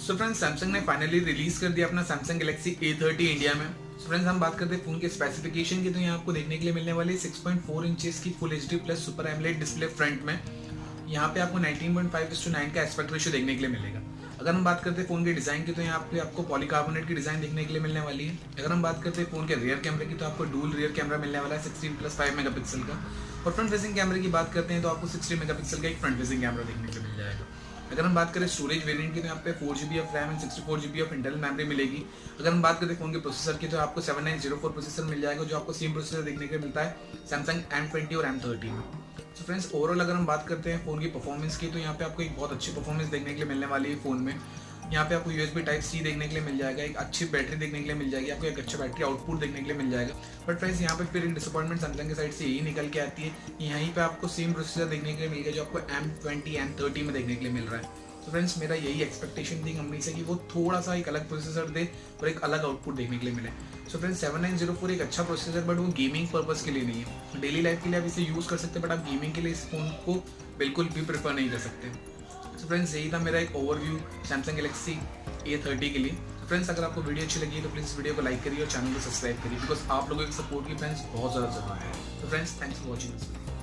So friends Samsung ने finally release कर दिया अपना सैमसंग गैलेक्सी A30 इंडिया में। सो फ्रेंड्स हम बात करते हैं फोन के स्पेसिफिकेशन की, तो यहाँ आपको देखने के लिए मिलने वाली 6.4 इंचेस की full HD plus super AMOLED display front में। यहाँ पे आपको 19.5:9 का एस्पेक्ट रेशियो देखने के लिए मिलेगा। अगर हम बात करते हैं फोन के डिजाइन की, तो यहाँ पे आपको पॉलीकार्बोनेट की डिजाइन देखने के लिए मिलने वाली है। अगर हम बात करते हैं फोन के रियर कैमरे की, तो आपको डुअल रियर कैमरा मिलने वाला है 16+5 मेगापिक्सल का। और फ्रंट फेसिंग कैमरे की बात करते हैं तो आपको 60 मेगापिक्सल का एक फ्रंट फेसिंग कैमरा देखने के लिए मिल जाएगा। अगर हम बात करें स्टोरेज वेरिएंट की, तो यहाँ पे 4GB of RAM and 64GB of internal memory मिलेगी। अगर हम बात करें फोन के प्रोसेसर की, तो आपको 7904 प्रोसेसर मिल जाएगा, जो आपको सेम प्रोसेसर देखने के लिए मिलता है सैमसंग M20 और M30 में। तो फ्रेंड्स ओवरऑल अगर हम बात करते हैं फोन की परफॉर्मेंस की, तो यहाँ पे आपको एक बहुत अच्छी परफॉर्मेंस देखने के लिए मिलने वाली है फोन में। यहाँ पे आपको USB Type-C देखने के लिए मिल जाएगा, एक अच्छी बैटरी देखने के लिए मिल जाएगी, आपको एक अच्छा बैटरी आउटपुट देखने के लिए मिल जाएगा। बट फ्रेंड्स यहाँ पे फिर एक डिसअपॉइंटमेंट सैमसंग की साइड से यही निकल के आती है कि यहीं पे आपको सेम प्रोसेसर देखने के लिए मिल गया जो आपको M20 M30 में देखने के लिए मिल रहा है। तो फ्रेंड्स मेरा यही एक्सपेक्टेशन थी कंपनी से कि वो थोड़ा सा एक अलग प्रोसेसर दे और एक अलग आउटपुट देखने के लिए मिले। सो फ्रेंड्स 7904 एक अच्छा प्रोसेसर, बट वो गेमिंग पर्पस के लिए नहीं है। डेली लाइफ के लिए आप इसे यूज़ कर सकते हैं, बट आप गेमिंग के लिए इस फोन को बिल्कुल भी प्रेफर नहीं कर सकते। तो फ्रेंड्स यही था मेरा एक ओवरव्यू सैमसंग गैलेक्सी A30 के लिए। फ्रेंड्स अगर आपको वीडियो अच्छी लगी तो प्लीज़ इस वीडियो को लाइक करिए और चैनल को सब्सक्राइब करिए, बिकॉज आप लोगों के सपोर्ट की फ्रेंड्स बहुत ज़्यादा जरूरत है। तो friends thanks for watching this video.